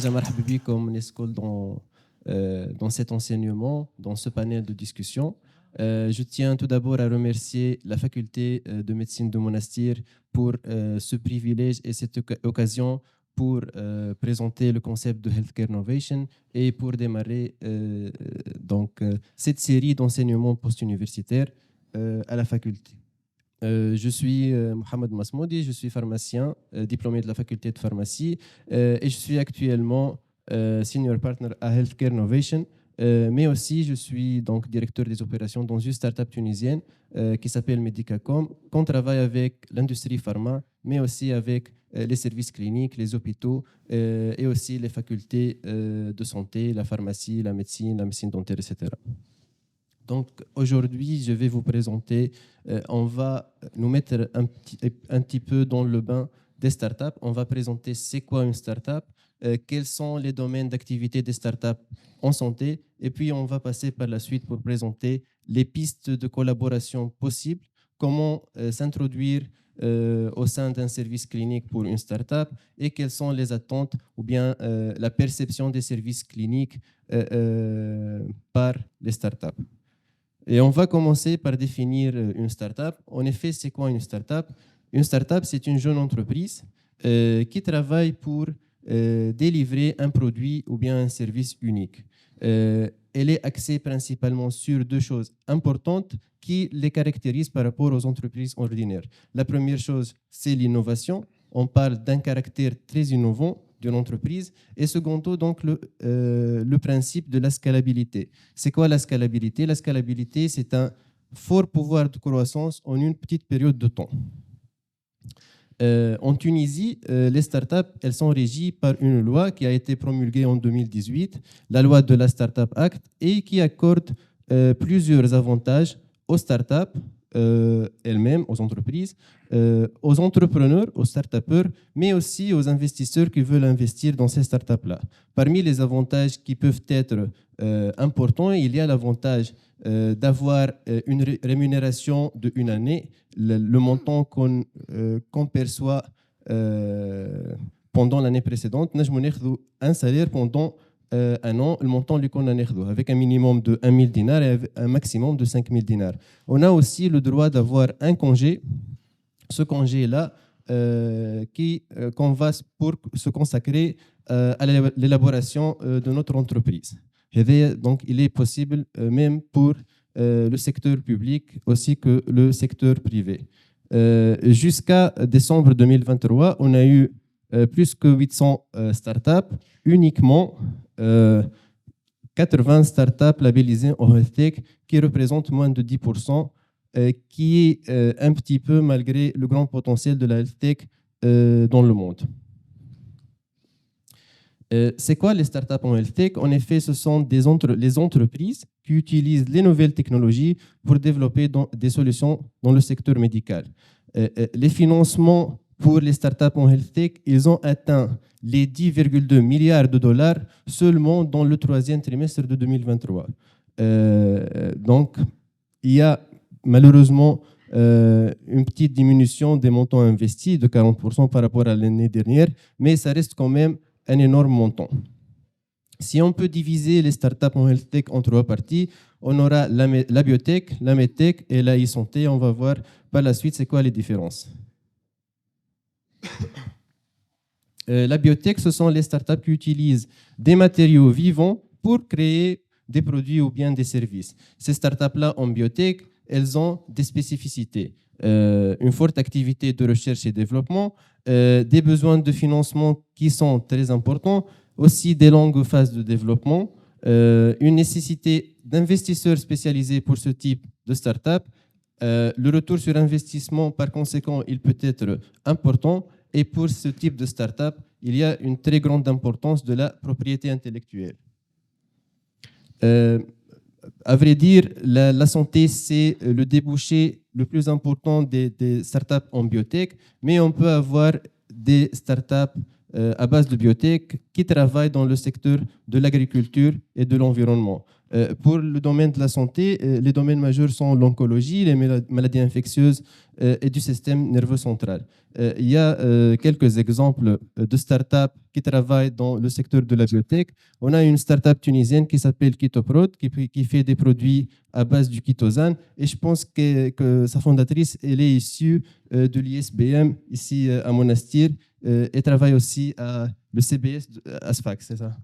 حاجة مرحبا بكم الناس الكل dans cet enseignement, dans ce panel de discussion. Je tiens tout d'abord à remercier la faculté de médecine de Monastir pour ce privilège et cette occasion pour présenter le concept de Healthcare Innovation et pour démarrer cette série d'enseignements post-universitaires à la faculté. Je suis Mohamed Masmoudi, je suis pharmacien, diplômé de la faculté de pharmacie et je suis actuellement senior partner à Healthcare Innovation, mais aussi je suis donc directeur des opérations dans une start-up tunisienne qui s'appelle Medicacom, qu'on travaille avec l'industrie pharma, mais aussi avec les services cliniques, les hôpitaux et aussi les facultés de santé, la pharmacie, la médecine dentaire, etc. Donc aujourd'hui, je vais vous présenter, on va nous mettre un petit peu dans le bain des startups. On va présenter c'est quoi une startup, quels sont les domaines d'activité des startups en santé, et puis on va passer par la suite pour présenter les pistes de collaboration possibles, comment s'introduire au sein d'un service clinique pour une startup et quelles sont les attentes ou bien la perception des services cliniques par les startups. Et on va commencer par définir une startup. En effet, c'est quoi une startup? Une startup, c'est une jeune entreprise qui travaille pour délivrer un produit ou bien un service unique. Elle est axée principalement sur deux choses importantes qui les caractérisent par rapport aux entreprises ordinaires. La première chose, c'est l'innovation. On parle d'un caractère très innovant d'une entreprise. Et secondo, donc, le principe de la scalabilité. C'est quoi la scalabilité? La scalabilité, c'est un fort pouvoir de croissance en une petite période de temps. En Tunisie, les startups, elles sont régies par une loi qui a été promulguée en 2018, la loi de la Startup Act, et qui accorde plusieurs avantages aux startups elles-mêmes, aux entreprises, aux entrepreneurs, aux start-upers, mais aussi aux investisseurs qui veulent investir dans ces startups-là. Parmi les avantages qui peuvent être importants, il y a l'avantage d'avoir une rémunération d'une année, le montant qu'on perçoit pendant l'année précédente. Nous avons un salaire pendant un an, le montant qu'on a avec un minimum de 1 000 dinars et un maximum de 5 000 dinars. On a aussi le droit d'avoir un congé, ce congé-là, qu'on va pour se consacrer à l'élaboration de notre entreprise. Donc, il est possible même pour le secteur public aussi que le secteur privé. Jusqu'à décembre 2023, on a eu plus que 800 startups, uniquement 80 startups labellisées en health tech qui représentent moins de 10%, qui est un petit peu malgré le grand potentiel de la health tech dans le monde. C'est quoi les startups en health tech? En effet, ce sont les entreprises qui utilisent les nouvelles technologies pour développer des solutions dans le secteur médical. Les financements pour les startups en health tech, ils ont atteint les 10,2 milliards de dollars seulement dans le troisième trimestre de 2023. Donc, il y a malheureusement une petite diminution des montants investis de 40% par rapport à l'année dernière, mais ça reste quand même un énorme montant. Si on peut diviser les startups en health tech en trois parties, on aura la biotech, la medtech et la e-santé. On va voir par la suite c'est quoi les différences. La biotech, ce sont les startups qui utilisent des matériaux vivants pour créer des produits ou bien des services. Ces startups-là en biotech, elles ont des spécificités. Une forte activité de recherche et développement, des besoins de financement qui sont très importants, aussi des longues phases de développement, une nécessité d'investisseurs spécialisés pour ce type de start-up. Le retour sur investissement, par conséquent, il peut être important. Et pour ce type de start-up, il y a une très grande importance de la propriété intellectuelle. À vrai dire, la santé, c'est le débouché le plus important des startups en biotech, mais on peut avoir des startups à base de biotech qui travaillent dans le secteur de l'agriculture et de l'environnement. Pour le domaine de la santé, les domaines majeurs sont l'oncologie, les maladies infectieuses et du système nerveux central. Il y a quelques exemples de startups qui travaillent dans le secteur de la biotech. On a une startup tunisienne qui s'appelle Kitoprod, qui fait des produits à base du chitosane. Et je pense que sa fondatrice, elle est issue de l'ISBM, ici à Monastir, et travaille aussi à le CBS à Sfax, c'est ça?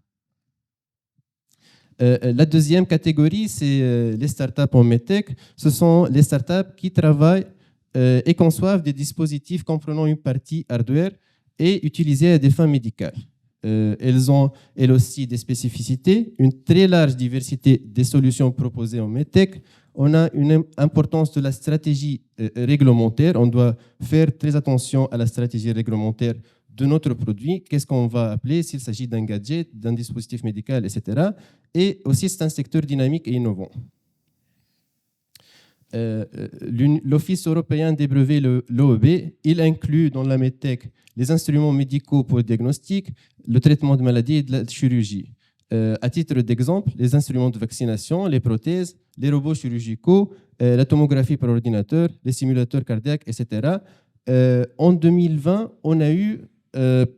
La deuxième catégorie, c'est les startups en medtech. Ce sont les startups qui travaillent et conçoivent des dispositifs comprenant une partie hardware et utilisés à des fins médicales. Elles ont, elles aussi, des spécificités, une très large diversité des solutions proposées en medtech. On a une importance de la stratégie réglementaire. On doit faire très attention à la stratégie réglementaire de notre produit, qu'est-ce qu'on va appeler, s'il s'agit d'un gadget, d'un dispositif médical, etc. Et aussi, c'est un secteur dynamique et innovant. L'Office européen des brevets, l'OEB, il inclut dans la medtech les instruments médicaux pour le diagnostic, le traitement de maladies et de la chirurgie. À titre d'exemple, les instruments de vaccination, les prothèses, les robots chirurgicaux, la tomographie par ordinateur, les simulateurs cardiaques, etc. En 2020, on a eu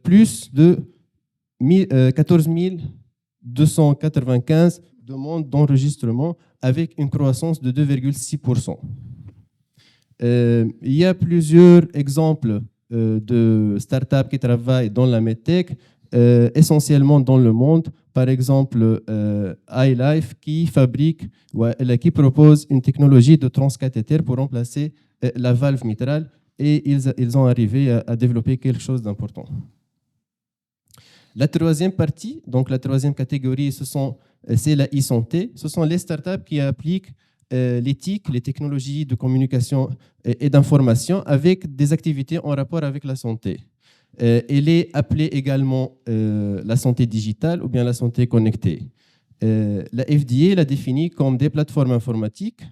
plus de 14 295 demandes d'enregistrement avec une croissance de 2,6%. Il y a plusieurs exemples de startups qui travaillent dans la medtech, essentiellement dans le monde. Par exemple, iLife qui qui propose une technologie de transcathéter pour remplacer la valve mitrale, et ils ont arrivé à développer quelque chose d'important. La troisième partie, donc la troisième catégorie, c'est la e-santé. Ce sont les startups qui appliquent l'éthique, les technologies de communication et d'information avec des activités en rapport avec la santé. Elle est appelée également la santé digitale ou bien la santé connectée. La FDA l'a définit comme des plateformes informatiques,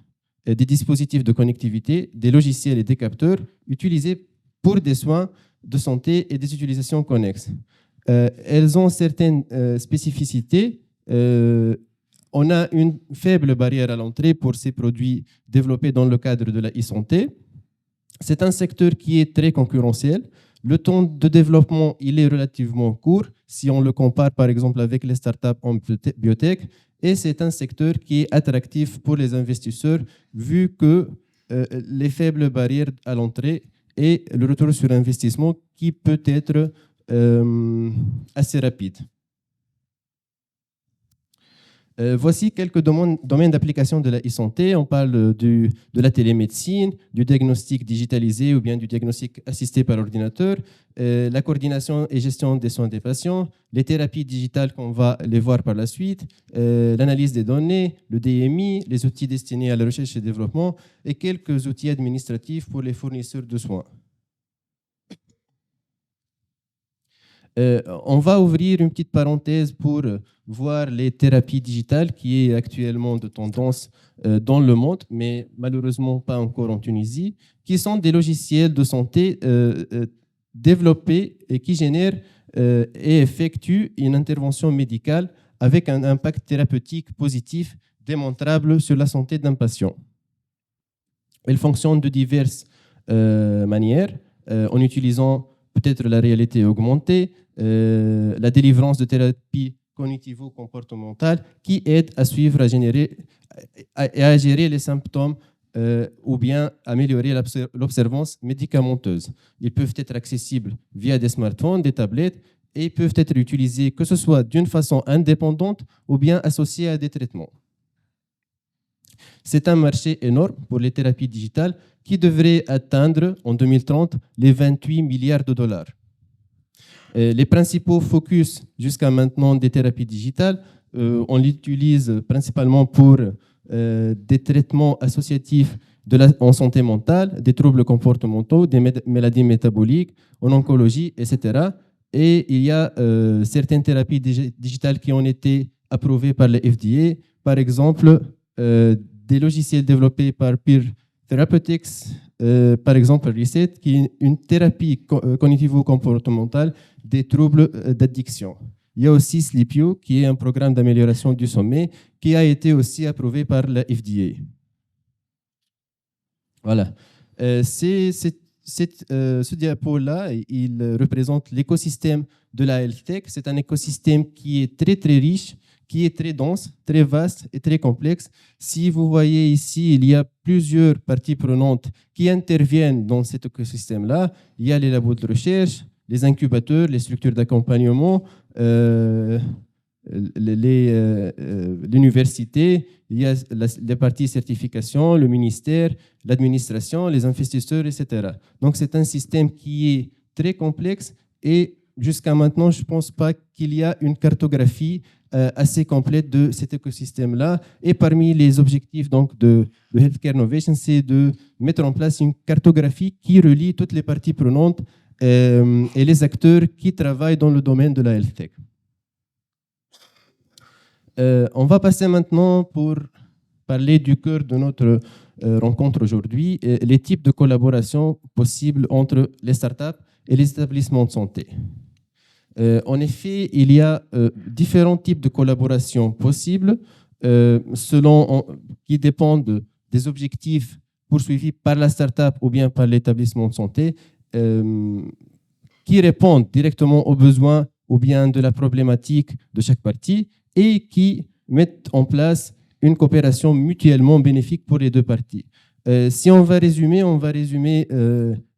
des dispositifs de connectivité, des logiciels et des capteurs utilisés pour des soins de santé et des utilisations connexes. Elles ont certaines spécificités. On a une faible barrière à l'entrée pour ces produits développés dans le cadre de la e-santé. C'est un secteur qui est très concurrentiel. Le temps de développement, il est relativement court si on le compare par exemple avec les startups en biotech. Et c'est un secteur qui est attractif pour les investisseurs vu que les faibles barrières à l'entrée et le retour sur investissement qui peut être assez rapide. Voici quelques domaines d'application de la e-santé. On parle de la télémédecine, du diagnostic digitalisé ou bien du diagnostic assisté par ordinateur, la coordination et gestion des soins des patients, les thérapies digitales qu'on va les voir par la suite, l'analyse des données, le DMI, les outils destinés à la recherche et développement et quelques outils administratifs pour les fournisseurs de soins. On va ouvrir une petite parenthèse pour voir les thérapies digitales qui est actuellement de tendance dans le monde, mais malheureusement pas encore en Tunisie, qui sont des logiciels de santé développés et qui génèrent et effectuent une intervention médicale avec un impact thérapeutique positif démontrable sur la santé d'un patient. Elles fonctionnent de diverses manières, en utilisant peut-être la réalité augmentée, la délivrance de thérapies cognitivo-comportementales qui aident à suivre, à gérer les symptômes ou bien améliorer l'observance médicamenteuse. Ils peuvent être accessibles via des smartphones, des tablettes et peuvent être utilisés que ce soit d'une façon indépendante ou bien associés à des traitements. C'est un marché énorme pour les thérapies digitales qui devrait atteindre en 2030 les 28 milliards de dollars. Les principaux focus jusqu'à maintenant des thérapies digitales, on l'utilise principalement pour des traitements associatifs en santé mentale, des troubles comportementaux, des maladies métaboliques, en oncologie, etc. Et il y a certaines thérapies digitales qui ont été approuvées par la FDA, par exemple des logiciels développés par Peer Therapeutics, par exemple Reset, qui est une thérapie cognitivo-comportementale des troubles d'addiction. Il y a aussi Sleepio, qui est un programme d'amélioration du sommeil, qui a été aussi approuvé par la FDA. Voilà. Ce diapo-là, il représente l'écosystème de la health tech. C'est un écosystème qui est très, très riche, qui est très dense, très vaste et très complexe. Si vous voyez ici, il y a plusieurs parties prenantes qui interviennent dans cet écosystème-là. Il y a les labos de recherche, les incubateurs, les structures d'accompagnement, l'université, il y a les parties certification, le ministère, l'administration, les investisseurs, etc. Donc, c'est un système qui est très complexe et jusqu'à maintenant, je ne pense pas qu'il y a une cartographie assez complète de cet écosystème-là. Et parmi les objectifs donc, de Healthcare Innovation, c'est de mettre en place une cartographie qui relie toutes les parties prenantes et les acteurs qui travaillent dans le domaine de la health tech. On va passer maintenant pour parler du cœur de notre rencontre aujourd'hui, les types de collaboration possibles entre les startups et les établissements de santé. En effet, il y a différents types de collaboration possibles qui dépendent des objectifs poursuivis par la startup ou bien par l'établissement de santé, qui répondent directement aux besoins ou bien de la problématique de chaque partie et qui mettent en place une coopération mutuellement bénéfique pour les deux parties. Si on va résumer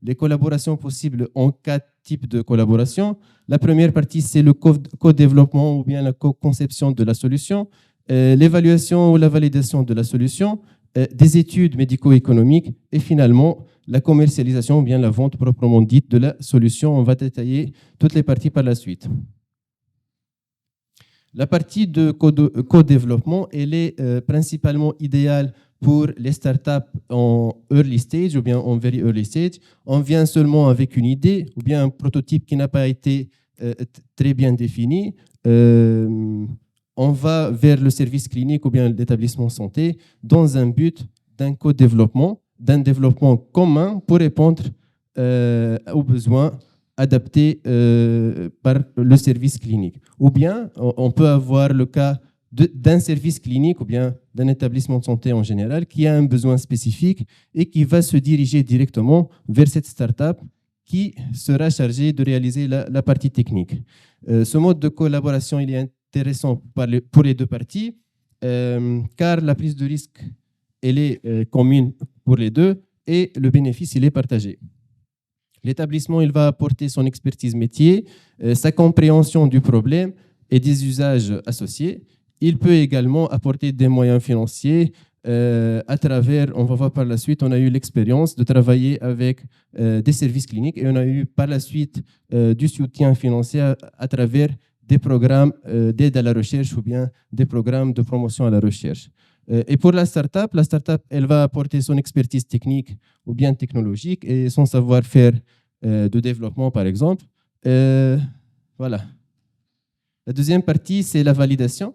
les collaborations possibles en 4 types de collaboration. La première partie, c'est le co-développement ou bien la co-conception de la solution, l'évaluation ou la validation de la solution, des études médico-économiques et finalement la commercialisation ou bien la vente proprement dite de la solution. On va détailler toutes les parties par la suite. La partie de co-développement, elle est principalement idéale pour les startups en early stage ou bien en very early stage. On vient seulement avec une idée ou bien un prototype qui n'a pas été très bien défini. On va vers le service clinique ou bien l'établissement santé dans un but d'un co-développement, d'un développement commun pour répondre aux besoins adaptés par le service clinique. Ou bien, on peut avoir le cas d'un service clinique ou bien d'un établissement de santé en général qui a un besoin spécifique et qui va se diriger directement vers cette start-up qui sera chargée de réaliser la partie technique. Ce mode de collaboration, il est intéressant pour les deux parties car la prise de risque, elle est commune pour les deux et le bénéfice, il est partagé. L'établissement, il va apporter son expertise métier, sa compréhension du problème et des usages associés. Il peut également apporter des moyens financiers à travers, on va voir par la suite, on a eu l'expérience de travailler avec des services cliniques et on a eu par la suite du soutien financier à travers des programmes d'aide à la recherche ou bien des programmes de promotion à la recherche. Et pour la startup, elle va apporter son expertise technique ou bien technologique et son savoir-faire de développement, par exemple. Voilà. La deuxième partie, c'est la validation.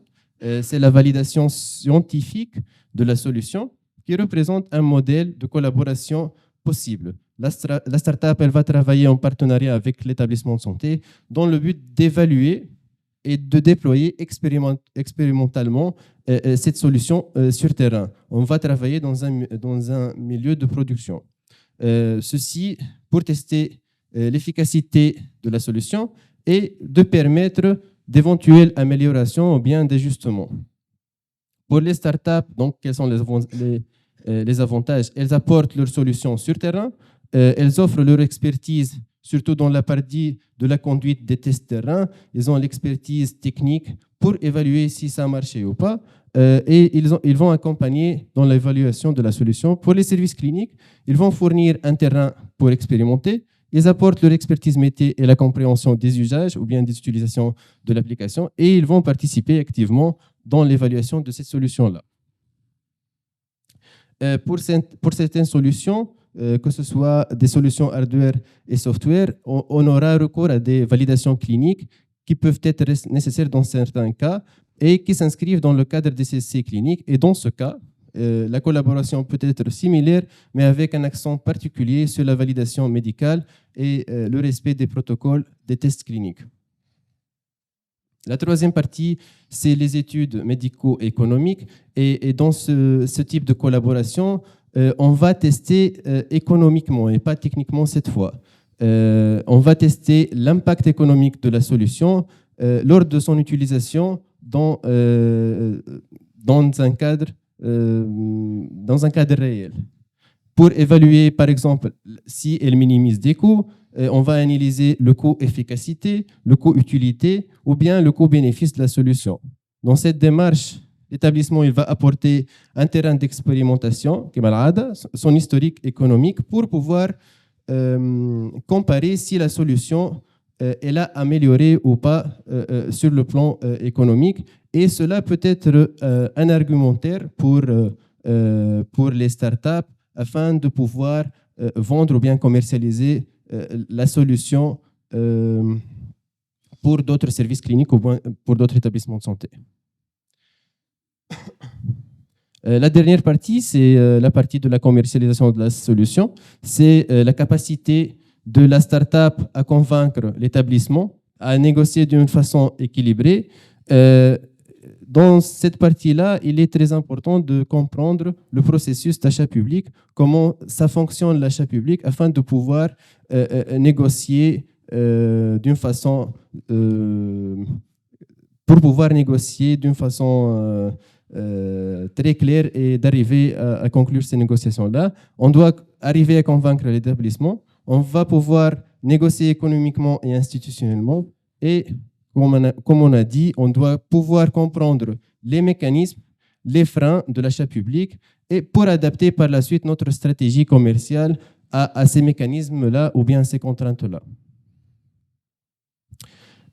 C'est la validation scientifique de la solution qui représente un modèle de collaboration possible. La startup, elle va travailler en partenariat avec l'établissement de santé dans le but d'évaluer et de déployer expérimentalement cette solution sur terrain. On va travailler dans un milieu de production. Ceci pour tester l'efficacité de la solution et de permettre d'éventuelles améliorations ou bien d'ajustements. Pour les startups, donc, quels sont les avantages? Elles apportent leurs solutions sur terrain, elles offrent leur expertise surtout dans la partie de la conduite des tests terrain. Ils ont l'expertise technique pour évaluer si ça a marché ou pas. Et ils vont accompagner dans l'évaluation de la solution. Pour les services cliniques, ils vont fournir un terrain pour expérimenter. Ils apportent leur expertise métier et la compréhension des usages ou bien des utilisations de l'application et ils vont participer activement dans l'évaluation de cette solution-là. Pour certaines solutions, que ce soit des solutions hardware et software, on aura recours à des validations cliniques qui peuvent être nécessaires dans certains cas et qui s'inscrivent dans le cadre des essais cliniques. Et dans ce cas, la collaboration peut être similaire, mais avec un accent particulier sur la validation médicale et le respect des protocoles des tests cliniques. La troisième partie, c'est les études médico-économiques. Et dans ce type de collaboration, on va tester économiquement et pas techniquement cette fois. On va tester l'impact économique de la solution lors de son utilisation dans un cadre réel. Pour évaluer, par exemple, si elle minimise des coûts, on va analyser le coût efficacité, le coût utilité ou bien le coût bénéfice de la solution. Dans cette démarche, l'établissement il va apporter un terrain d'expérimentation, son historique économique, pour pouvoir comparer si la solution elle a amélioré ou pas sur le plan économique. Et cela peut être un argumentaire pour les startups afin de pouvoir vendre ou bien commercialiser la solution pour d'autres services cliniques ou pour d'autres établissements de santé. La dernière partie, c'est la partie de la commercialisation de la solution. C'est la capacité de la start-up à convaincre l'établissement, à négocier d'une façon équilibrée. Dans cette partie-là, il est très important de comprendre le processus d'achat public, comment ça fonctionne l'achat public, afin de pouvoir négocier d'une façon très claire et d'arriver à conclure ces négociations-là. On doit arriver à convaincre l'établissement. On va pouvoir négocier économiquement et institutionnellement. Et comme on a dit, on doit pouvoir comprendre les mécanismes, les freins de l'achat public et pour adapter par la suite notre stratégie commerciale à ces mécanismes-là ou bien à ces contraintes-là.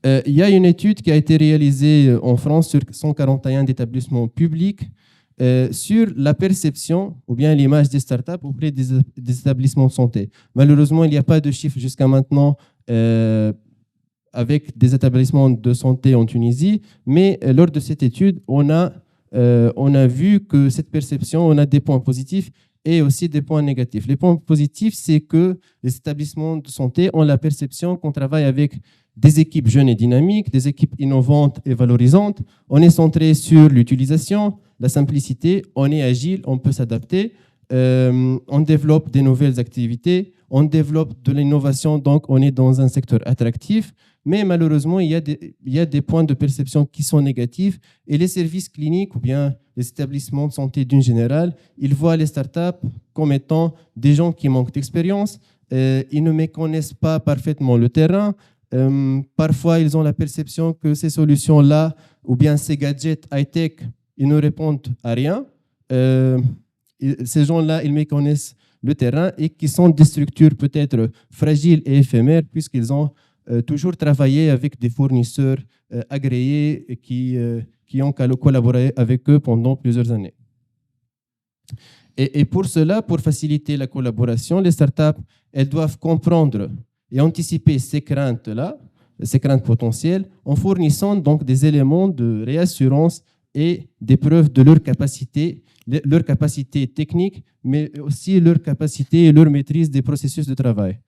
Il y a une étude qui a été réalisée en France sur 141 établissements publics sur la perception ou bien l'image des startups auprès des établissements de santé. Malheureusement, il n'y a pas de chiffres jusqu'à maintenant avec des établissements de santé en Tunisie, mais lors de cette étude, on a vu que cette perception, on a des points positifs et aussi des points négatifs. Les points positifs, c'est que les établissements de santé ont la perception qu'on travaille avec des équipes jeunes et dynamiques, des équipes innovantes et valorisantes. On est centré sur l'utilisation, la simplicité, on est agile, on peut s'adapter, on développe des nouvelles activités, on développe de l'innovation, donc on est dans un secteur attractif. Mais malheureusement, il y a des points de perception qui sont négatifs et les services cliniques ou bien les établissements de santé d'une générale, ils voient les startups comme étant des gens qui manquent d'expérience, ils ne méconnaissent pas parfaitement le terrain. Parfois, ils ont la perception que ces solutions-là ou bien ces gadgets high-tech, ils ne répondent à rien. Ces gens-là, ils méconnaissent le terrain et qui sont des structures peut-être fragiles et éphémères puisqu'ils ont toujours travaillé avec des fournisseurs agréés et qui ont collaboré avec eux pendant plusieurs années. Et pour cela, pour faciliter la collaboration, les startups, elles doivent comprendre et anticiper ces craintes-là, ces craintes potentielles, en fournissant donc des éléments de réassurance et des preuves de leur capacité technique, mais aussi leur capacité et leur maîtrise des processus de travail.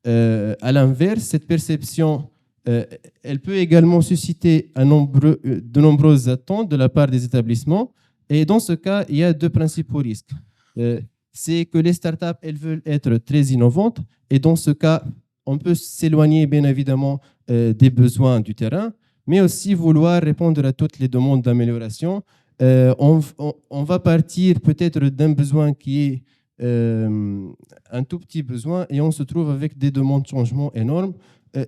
À l'inverse, cette perception, elle peut également susciter de nombreuses attentes de la part des établissements. Et dans ce cas, il y a deux principaux risques. C'est que les startups, elles veulent être très innovantes. Et dans ce cas, on peut s'éloigner bien évidemment des besoins du terrain, mais aussi vouloir répondre à toutes les demandes d'amélioration. On va partir peut-être d'un besoin qui est un tout petit besoin et on se trouve avec des demandes de changement énormes,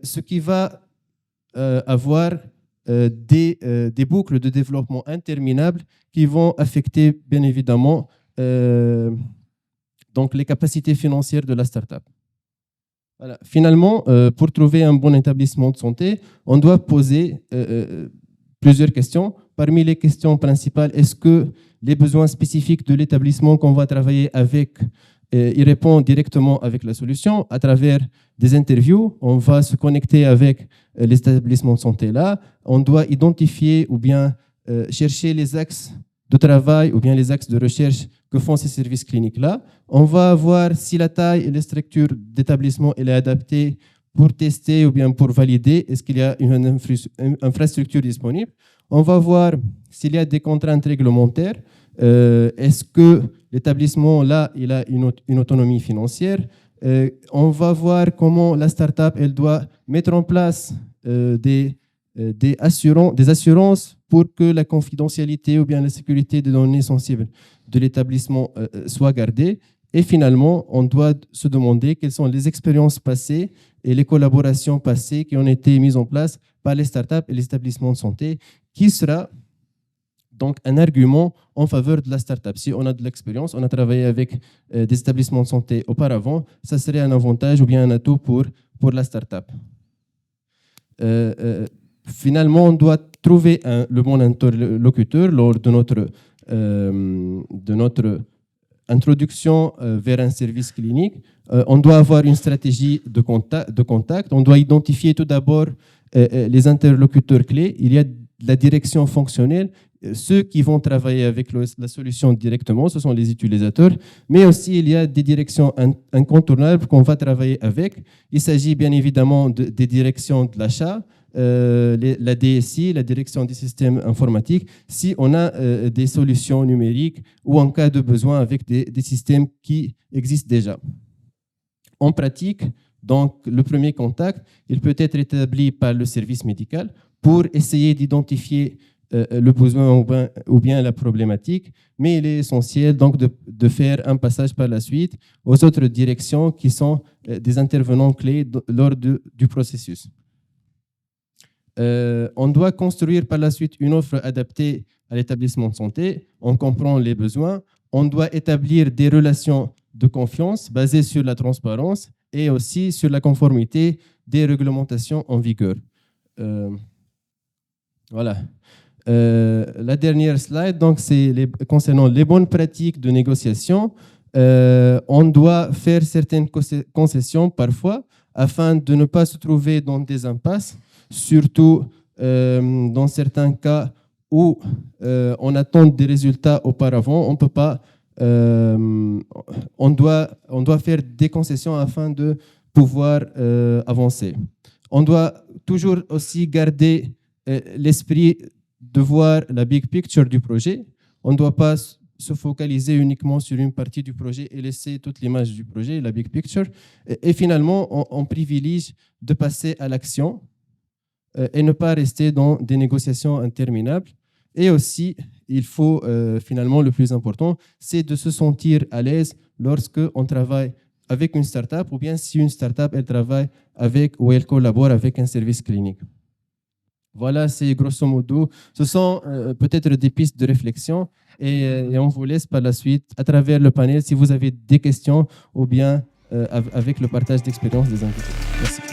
ce qui va avoir des boucles de développement interminables qui vont affecter bien évidemment donc les capacités financières de la start-up. Voilà. Finalement, pour trouver un bon établissement de santé, on doit poser plusieurs questions. Parmi les questions principales, est-ce que les besoins spécifiques de l'établissement qu'on va travailler avec, il répond directement avec la solution à travers des interviews. On va se connecter avec les établissements de santé-là. On doit identifier ou bien chercher les axes de travail ou bien les axes de recherche que font ces services cliniques-là. On va voir si la taille et les structures d'établissement est adaptée pour tester ou bien pour valider est-ce qu'il y a une infrastructure disponible. On va voir s'il y a des contraintes réglementaires. Est-ce que l'établissement, là, il a une autonomie financière? On va voir comment la start-up elle doit mettre en place des assurances pour que la confidentialité ou bien la sécurité des données sensibles de l'établissement soit gardée. Et finalement, on doit se demander quelles sont les expériences passées et les collaborations passées qui ont été mises en place par les startups et les établissements de santé, qui sera donc un argument en faveur de la startup. Si on a de l'expérience, on a travaillé avec des établissements de santé auparavant, ça serait un avantage ou bien un atout pour la startup. Finalement, on doit trouver le bon interlocuteur lors de notre introduction vers un service clinique. On doit avoir une stratégie de contact. On doit identifier tout d'abord les interlocuteurs clés. Il y a la direction fonctionnelle. Ceux qui vont travailler avec la solution directement, ce sont les utilisateurs, mais aussi il y a des directions incontournables qu'on va travailler avec. Il s'agit bien évidemment des directions de l'achat, la DSI, la direction des systèmes informatiques, si on a des solutions numériques ou en cas de besoin avec des systèmes qui existent déjà. En pratique, donc, le premier contact, il peut être établi par le service médical pour essayer d'identifier le besoin ou bien la problématique, mais il est essentiel donc de faire un passage par la suite aux autres directions qui sont des intervenants clés lors du processus. On doit construire par la suite une offre adaptée à l'établissement de santé. On comprend les besoins. On doit établir des relations de confiance basées sur la transparence et aussi sur la conformité des réglementations en vigueur. Voilà. La dernière slide, donc, c'est concernant les bonnes pratiques de négociation. On doit faire certaines concessions parfois afin de ne pas se trouver dans des impasses, surtout dans certains cas où on attend des résultats auparavant. On peut pas, on doit faire des concessions afin de pouvoir avancer. On doit toujours aussi garder l'esprit de voir la big picture du projet. On ne doit pas se focaliser uniquement sur une partie du projet et laisser toute l'image du projet, la big picture. Et finalement, on privilégie de passer à l'action et ne pas rester dans des négociations interminables. Et aussi, il faut, finalement, le plus important, c'est de se sentir à l'aise lorsqu'on travaille avec une startup ou bien si une startup elle travaille avec ou elle collabore avec un service clinique. Voilà, c'est grosso modo, ce sont peut-être des pistes de réflexion et on vous laisse par la suite à travers le panel si vous avez des questions ou bien avec le partage d'expérience des invités. Merci.